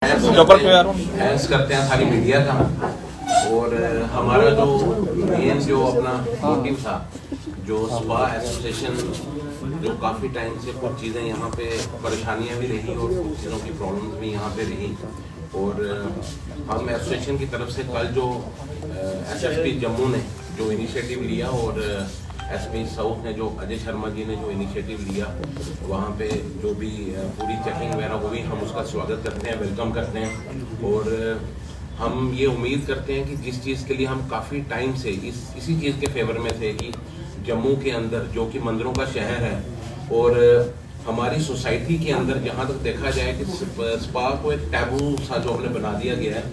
Hence करते हैं सारी मीडिया का। और हमारा जो मेन जो अपना मोटिव था, जो स्पा एसोसिएशन जो काफ़ी टाइम से कुछ चीज़ें यहाँ पे परेशानियाँ भी रही और कुछ चीज़ों की प्रॉब्लम्स भी यहाँ पे रही, और हम एसोसिएशन की तरफ से कल जो एसएसपी जम्मू ने जो इनिशिएटिव लिया और एसपी साउथ ने जो अजय शर्मा जी ने जो इनिशिएटिव लिया, वहाँ पे जो भी पूरी चेकिंग वगैरह हुई, हम उसका स्वागत करते हैं, वेलकम करते हैं। और हम ये उम्मीद करते हैं कि जिस चीज़ के लिए हम काफ़ी टाइम से इसी चीज़ के फेवर में थे कि जम्मू के अंदर जो कि मंदिरों का शहर है और हमारी सोसाइटी के अंदर जहाँ तक देखा जाए कि स्पा को एक टैबू सा जो हमने बना दिया गया है,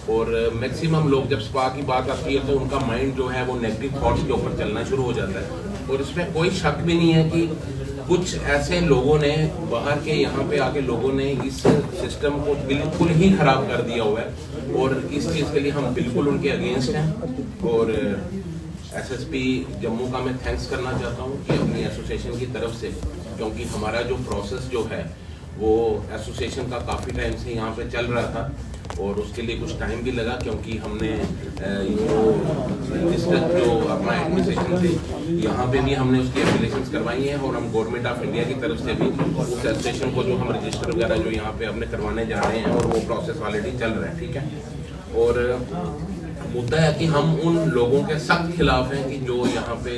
और मैक्सिमम लोग जब स्पा की बात आती है तो उनका माइंड जो है वो नेगेटिव थॉट्स के ऊपर चलना शुरू हो जाता है। और इसमें कोई शक भी नहीं है कि कुछ ऐसे लोगों ने बाहर के यहाँ पे आके लोगों ने इस सिस्टम को बिल्कुल ही खराब कर दिया हुआ है, और इस चीज़ के लिए हम बिल्कुल उनके अगेंस्ट हैं। और एसएसपी जम्मू का मैं थैंक्स करना चाहता हूँ कि अपनी एसोसिएशन की तरफ से, क्योंकि हमारा जो प्रोसेस जो है वो एसोसिएशन का काफ़ी टाइम से यहाँ पे चल रहा था और उसके लिए कुछ टाइम भी लगा, क्योंकि हमने जो अपना एडमिनिस्ट्रेशन थे यहाँ पे भी हमने उसकी एप्लीकेशंस करवाई हैं, और हम गवर्नमेंट ऑफ इंडिया की तरफ से भी उस एसोसिएशन को जो हम रजिस्टर वगैरह जो यहाँ पे अपने करवाने जा रहे हैं, और वो प्रोसेस ऑलरेडी चल रहा है, ठीक है। और मुद्दा है कि हम उन लोगों के सख्त खिलाफ हैं कि जो यहाँ पे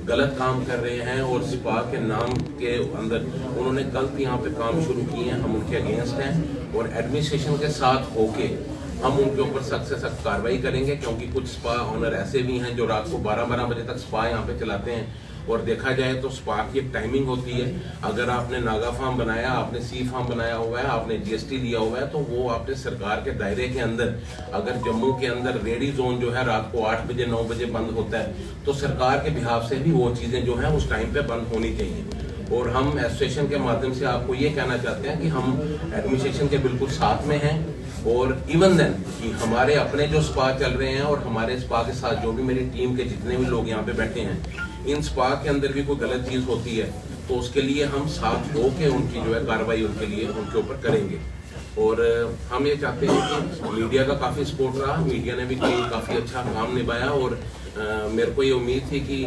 गलत काम कर रहे हैं और स्पा के नाम के अंदर उन्होंने गलत यहाँ पे काम शुरू किए हैं, हम उनके अगेंस्ट हैं। और एडमिनिस्ट्रेशन के साथ होके हम उनके ऊपर सख्त से सख्त कार्रवाई करेंगे, क्योंकि कुछ स्पा ओनर ऐसे भी हैं जो रात को 12-12 बजे तक स्पा यहाँ पे चलाते हैं। और देखा जाए तो स्पा की एक टाइमिंग होती है, अगर आपने नागा फार्म बनाया, आपने सी फार्म बनाया हुआ है, आपने जीएसटी लिया हुआ है, तो वो आपने सरकार के दायरे के अंदर, अगर जम्मू के अंदर रेडी जोन जो है रात को 8 बजे 9 बजे बंद होता है, तो सरकार के बिहाफ से भी वो चीज़ें जो हैं उस टाइम पे बंद होनी चाहिए। और हम एसोसिएशन के माध्यम से आपको ये कहना चाहते हैं कि हम एडमिनिस्ट्रेशन के बिल्कुल साथ में हैं, और इवन देन कि हमारे अपने जो स्पा चल रहे हैं और हमारे स्पा के साथ जो भी मेरी टीम के जितने भी लोग यहाँ पे बैठे हैं, इन स्पा के अंदर भी कोई गलत चीज़ होती है तो उसके लिए हम साथ होके उनकी जो है कार्रवाई उनके लिए उनके ऊपर करेंगे। और हम ये चाहते हैं कि मीडिया का काफ़ी सपोर्ट रहा, मीडिया ने भी काफ़ी अच्छा काम निभाया, और मेरे को ये उम्मीद थी कि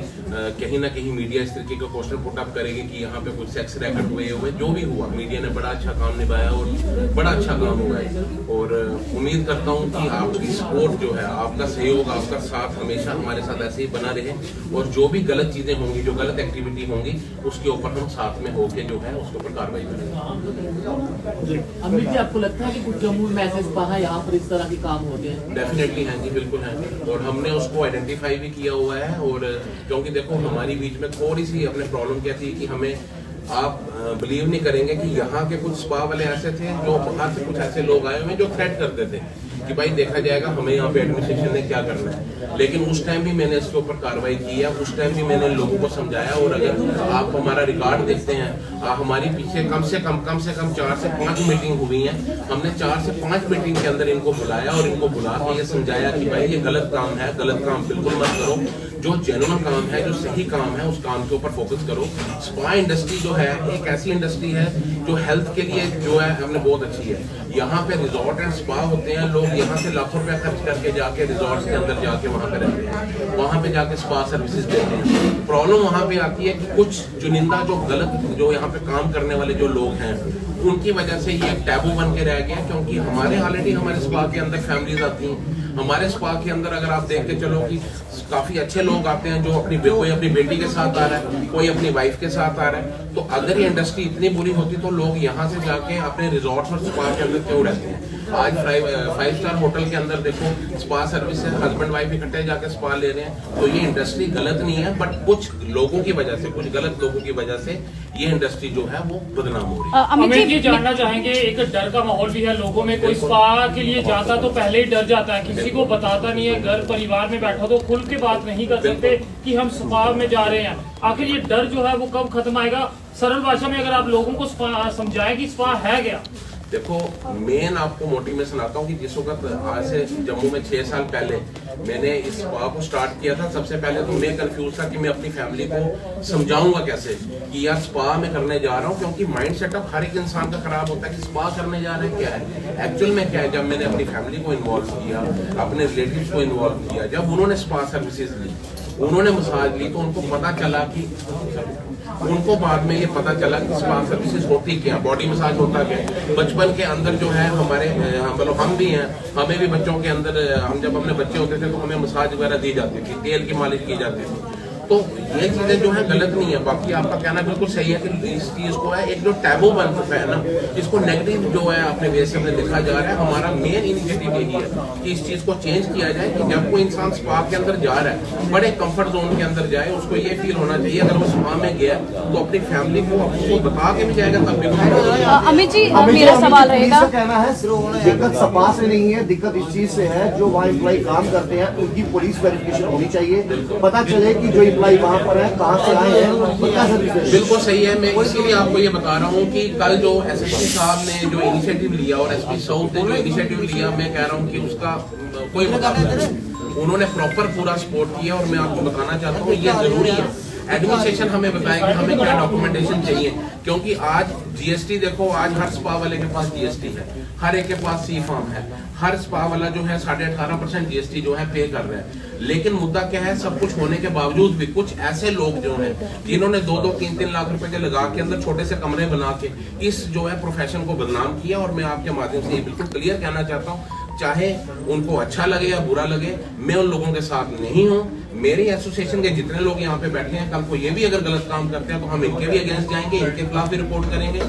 कहीं ना कहीं मीडिया इस तरीके का क्वेश्चन पुटअप करेगी कि यहाँ पे कुछ सेक्स रैकेट हुए, जो भी हुआ मीडिया ने बड़ा अच्छा काम निभाया और बड़ा अच्छा काम हुआ है। और उम्मीद करता हूँ कि आपकी सपोर्ट जो है, आपका सहयोग, आपका साथ हमेशा हमारे साथ ऐसे ही बना रहे, और जो भी गलत चीज़ें होंगी, जो गलत एक्टिविटी होंगी, उसके ऊपर हम साथ में होके जो है उसके ऊपर कार्रवाई करेंगे। अमित जी, आपको लगता है कि कुछ जम्मू में ऐसे स्पा है यहाँ पर इस तरह के काम होते हैं? डेफिनेटली हैं जी, बिल्कुल हैं, और हमने उसको आइडेंटिफाई भी किया हुआ है। और क्योंकि देखो हमारी बीच में थोड़ी सी अपने प्रॉब्लम क्या थी कि हमें, आप बिलीव नहीं करेंगे कि यहाँ के कुछ स्पा वाले ऐसे थे जो बाहर से कुछ ऐसे लोग आए हुए जो थ्रेट करते थे कि भाई देखा जाएगा हमें यहाँ पे एडमिनिस्ट्रेशन ने क्या करना है। लेकिन उस टाइम भी मैंने इसके ऊपर कार्रवाई की है, उस टाइम भी मैंने लोगों को समझाया। और अगर आप हमारा रिकॉर्ड देखते हैं, हमारी पीछे कम से कम 4 से 5 मीटिंग हुई हैं, हमने 4 से 5 मीटिंग के अंदर इनको बुलाया और इनको बुला के ये समझाया कि भाई ये गलत काम है, गलत काम बिल्कुल मत करो, जो जेन्युइन काम है, जो सही काम है, उस काम के ऊपर फोकस करो। स्पा इंडस्ट्री जो है एक ऐसी इंडस्ट्री है जो हेल्थ के लिए जो है हमने बहुत अच्छी है। यहाँ पे रिजॉर्ट एंड स्पा होते हैं, लोग यहाँ से लाखों रुपया खर्च करके जाके रिजॉर्ट के अंदर जाके वहाँ पे रहते हैं, वहाँ पे जाके स्पा सर्विसेज देते हैं। प्रॉब्लम वहाँ पे आती है कि कुछ चुनिंदा जो गलत जो यहाँ पे काम करने वाले जो लोग हैं, उनकी वजह से ये टैबू बन के रह गया। क्योंकि हमारे ऑलरेडी हमारे स्पा के अंदर फैमिलीज आती हैं, हमारे स्पा के अंदर अगर आप देख के चलो कि काफी अच्छे लोग आते हैं जो कोई अपनी बेटी के साथ आ रहा है, कोई अपनी वाइफ के साथ आ रहा है। तो अगर ये इंडस्ट्री इतनी बुरी होती तो लोग यहाँ से जाके अपने रिजॉर्ट्स और स्पा के अंदर क्यों रहते हैं? आज 5 स्टार होटल के अंदर देखो स्पा सर्विस है, हस्बैंड वाइफ इकट्ठे जाके स्पा ले रहे हैं। तो ये इंडस्ट्री गलत नहीं है, बट कुछ लोगों की वजह से, कुछ गलत लोगों की वजह से ये इंडस्ट्री जो है वो बदनाम हो रही है। अमित जी जानना चाहेंगे, एक डर का माहौल भी है लोगों में, कोई स्पा के लिए जाता तो पहले ही डर जाता है, किसी को बताता नहीं है, घर परिवार में बैठा तो खुल के बात नहीं कर सकते कि हम स्पा में जा रहे हैं। आखिर ये डर जो है वो कब खत्म आएगा? सरल भाषा में अगर आप लोगों को समझाएं कि स्पा है क्या? देखो मेन आपको मोटिवेशन आता हूँ कि जिस वक्त आज से जम्मू में 6 साल पहले मैंने इस स्पा को स्टार्ट किया था, सबसे पहले तो मैं कंफ्यूज था कि मैं अपनी फैमिली को समझाऊंगा कैसे कि यार स्पा में करने जा रहा हूँ, क्योंकि माइंड सेटअप हर एक इंसान का खराब होता है कि स्पा करने जा रहे हैं क्या है, एक्चुअल में क्या है। जब मैंने अपनी फैमिली को इन्वॉल्व किया, अपने रिलेटिव्स को इन्वॉल्व किया, जब उन्होंने स्पा सर्विसेज ली, उन्होंने मसाज ली, तो उनको पता चला कि उनको बाद में ये पता चला कि स्पा सर्विसेज होती क्या, बॉडी मसाज होता क्या। बचपन के अंदर जो है हमारे मतलब हम भी हैं, हमें भी बच्चों के अंदर, हम जब अपने बच्चे होते थे तो हमें मसाज वगैरह दी जाती थी, तेल की मालिश की जाती थी। तो ये चीजें जो है गलत नहीं है। बाकी आपका कहना बिल्कुल सही है कि इस चीज को है एक जो टैबू बन चुका है ना, इसको नेगेटिव जो है अपने वे से हमने देखा जा रहा है। हमारा मेन इनिशिएटिव यही है कि इस चीज को चेंज किया जाए कि जब कोई इंसान स्पा के अंदर जा रहा है, बड़े कंफर्ट जोन के अंदर जाए, उसको ये फील होना चाहिए अगर वो स्पा में गया तो अपनी फैमिली को उसको बता के भी जाएगा तब भी। अमित जी मेरा सवाल रहेगा, कहना है सिर्फ दिक्कत स्पा से नहीं है, दिक्कत इस चीज से है जो वहाँ इम्प्लॉय काम करते हैं उनकी पुलिस वेरिफिकेशन होनी चाहिए, पता चले कि जो इम्प्लॉय वहाँ पर है कहाँ से आए हैं। बिल्कुल सही है। मैं इसीलिए आपको ये बता रहा हूँ कि कल जो एसएसपी साहब ने जो इनिशिएटिव लिया और एसपी साउथ ने जो इनिशिएटिव लिया, मैं कह रहा हूँ कि उसका कोई मुकाबला नहीं। उन्होंने प्रॉपर पूरा सपोर्ट किया और मैं आपको बताना चाहता हूँ ये जरूरी है। एडमिनिस्ट्रेशन हमें बताए कि हमें क्या डॉक्यूमेंटेशन चाहिए, क्योंकि आज जीएसटी देखो, आज हर स्पा वाले के पास जीएसटी है, हर एक के पास सी फॉर्म है, हर स्पा वाला जो है 18.5% जीएसटी जो है पे कर रहा है। लेकिन मुद्दा क्या है, सब कुछ होने के बावजूद भी कुछ ऐसे लोग जो हैं जिन्होंने 2-2, 3-3 लाख रुपए के लगा के अंदर छोटे से कमरे बना के इस जो है प्रोफेशन को बदनाम किया। और मैं आपके माध्यम से ये बिल्कुल क्लियर कहना चाहता हूँ, चाहे उनको अच्छा लगे या बुरा लगे, मैं उन लोगों के साथ नहीं हूँ। मेरी एसोसिएशन के जितने लोग यहाँ पे बैठे हैं, कल को ये भी अगर गलत काम करते हैं तो हम इनके भी अगेंस्ट जाएंगे, इनके खिलाफ भी रिपोर्ट करेंगे।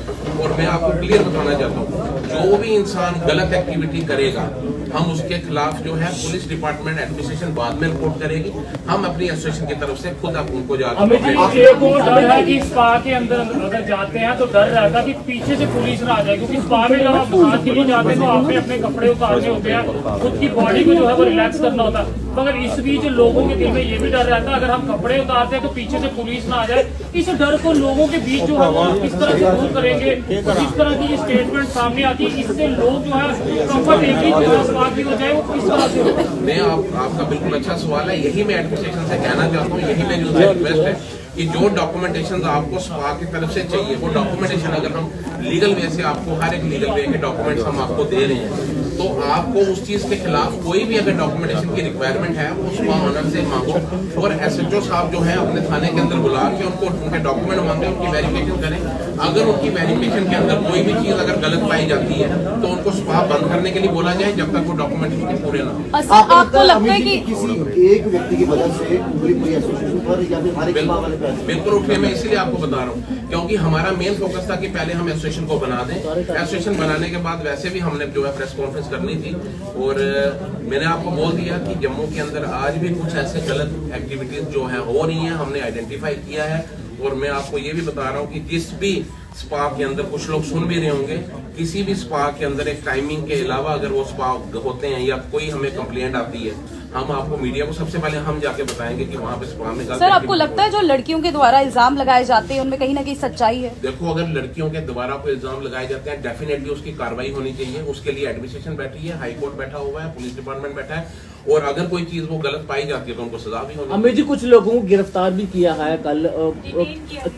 और मैं आपको क्लियर बताना चाहता हूँ, जो भी इंसान गलत एक्टिविटी करेगा हम उसके खिलाफ जो है पुलिस डिपार्टमेंट एडमिनिस्ट्रेशन बाद में रिपोर्ट करेगी। हम अपनी एसोसिएशन की तरफ से खुद उनको अमित जी एक और डर है कि स्पा के अंदर अगर जाते हैं तो डर रहता है कि पीछे से पुलिस ना आ जाए, क्योंकि स्पा में जब आप मसाज के लिए जाते हैं तो आपने अपने कपड़े उतारने होते हैं, खुद की बॉडी को जो है वो रिलैक्स करना होता है। मगर इस बीच लोगों के दिल में ये भी डर रहता है अगर हम कपड़े उतारते हैं तो पीछे से पुलिस ना आ जाए। इस डर को लोगों के बीच जो है वो किस तरह से दूर करेंगे, जिस तरह की स्टेटमेंट सामने आती है इससे लोग जो है कंफर्टेबली जो है स्पा की हो जाए, वो किस तरह से होगा? मैं आपका बिल्कुल अच्छा सवाल है, यही मैं एडमिनिस्ट्रेशन से कहना चाहता हूँ, यही मेरी उनसे रिक्वेस्ट है कि जो डॉक्यूमेंटेशन आपको स्पा की तरफ से चाहिए वो डॉक्यूमेंटेशन अगर हम लीगल वे से आपको हर एक लीगल वे के डॉक्यूमेंट्स हम आपको दे रहे हैं, तो आपको उस चीज के खिलाफ कोई भी अगर डॉक्यूमेंटेशन की रिक्वायरमेंट है वो स्पा ऑनर से मांगो और एसएचओ साहब जो है अपने थाने के अंदर बुला के उनको उनके डॉक्यूमेंट मांगे, उनकी वेरिफिकेशन करें। अगर उनकी वेरिफिकेशन के अंदर कोई भी चीज अगर गलत पाई जाती है तो उनको स्पा बंद करने के लिए बोला जाए जब तक वो डॉक्यूमेंट उसके पूरे ना हो। आपको लगता है कि किसी एक व्यक्ति की वजह से पूरी एसोसिएशन पर या फिर हर एक स्पा वाले पर बिल्कुल उठे, मैं इसीलिए आपको बता रहा हूँ क्योंकि हमारा मेन फोकस था कि पहले हम एसोसिएशन को बना दें। एसोसिएशन बनाने के बाद वैसे भी हमने जो है प्रेस कॉन्फ्रेंस करनी थी और मैंने आपको बोल दिया कि जम्मू के अंदर आज भी कुछ ऐसे गलत एक्टिविटीज जो है हो रही हैं, हमने आइडेंटिफाई किया है। और मैं आपको ये भी बता रहा हूँ कि जिस भी स्पा के अंदर, कुछ लोग सुन भी रहे होंगे, किसी भी स्पा के अंदर एक टाइमिंग के अलावा अगर वो स्पा होते हैं या कोई हमें कंप्लेंट आती है, हम आपको मीडिया को सबसे पहले हम जाके बताएंगे कि वहाँ पे स्पा में। सर आपको लगता है जो लड़कियों के द्वारा इल्जाम लगाए जाते हैं उनमें कहीं ना कहीं सच्चाई है? देखो, अगर लड़कियों के द्वारा कोई इल्जाम लगाए जाते हैं डेफिनेटली उसकी कार्रवाई होनी चाहिए। उसके लिए एडमिनिस्ट्रेशन बैठी है, हाई कोर्ट बैठा हुआ है, पुलिस डिपार्टमेंट बैठा है और अगर कोई चीज वो गलत पाई जाती है तो उनको सजा भी होनी। अमित जी कुछ लोगों को गिरफ्तार भी किया है, कल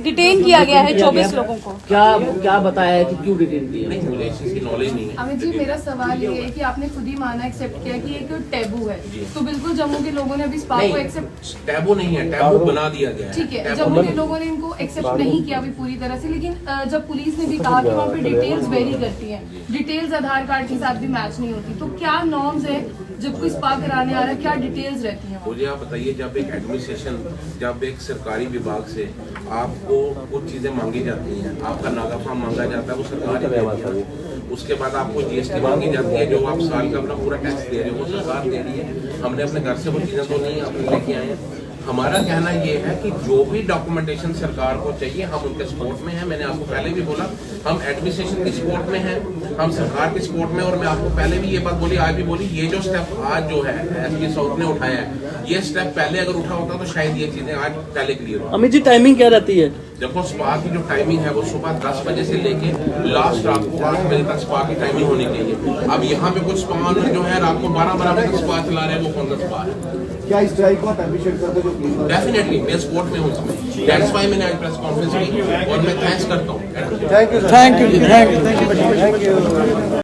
डिटेन किया गया है 24 लोगों को। क्या बताया है कि क्यों डिटेन किया? नहीं, मुझे इस चीज की नॉलेज नहीं है। अमित जी मेरा सवाल ये है कि आपने खुद ही माना, एक्सेप्ट किया कि एक टैबू है, तो बिल्कुल जम्मू के लोगों ने अभी स्पा को एक्सेप्ट, टैबू नहीं है, टैबू बना दिया गया है। ठीक है, जम्मू के लोगों ने इनको एक्सेप्ट नहीं किया अभी पूरी तरह से, लेकिन जब पुलिस ने भी कहा कि वहाँ पे डिटेल्स वेरी करती हैं, डिटेल्स आधार कार्ड के साथ भी मैच नहीं होती, तो क्या नॉर्म्स है जब कोई स्पा कराने आ रहा है, क्या डिटेल्स रहती हैं? मुझे आप बताइए, जब एक एडमिनिस्ट्रेशन, जब एक सरकारी विभाग से आपको कुछ चीजें मांगी जाती हैं, आपका नागा फॉर्म मांगा जाता है, वो सरकार ही देती है। उसके बाद आपको जीएसटी मांगी जाती है, जो आप साल का अपना पूरा टैक्स दे रहे हो वो सरकार दे रही है। हमने अपने घर से वो चीजें तो नहीं अपने लेके आए हैं। हमारा कहना ये है कि जो भी डॉक्यूमेंटेशन सरकार को चाहिए हम उनके सपोर्ट में हैं। मैंने आपको पहले भी बोला, हम एडमिनिस्ट्रेशन की सपोर्ट में हैं, हम सरकार की सपोर्ट में। और मैं आपको पहले भी ये बात बोली, आज भी बोली, ये जो स्टेप आज जो है एसपी साउथ ने उठाया है, ये स्टेप पहले अगर उठा होता तो शायद ये चीजें आज पहले क्लियर हो। अमित जी टाइमिंग क्या रहती है? देखो स्पा की जो टाइमिंग है वो सुबह 10 बजे से लेके लास्ट रात को 8 बजे तक स्पा की टाइमिंग होनी चाहिए। अब यहाँ पे कुछ स्पा जो है रात को 12 बजे तक स्पा चला रहे हैं, वो कौन सा स्पा है? क्या इस स्ट्राइक को आप अप्रिशिएट करते हो जो पुलिस वाले? डेफिनेटली मैं सपोर्ट में हूँ इसमें, दैट्स व्हाई मैंने आज प्रेस कॉन्फ्रेंस की और मैं थैंक्स करता हूँ। Thank you.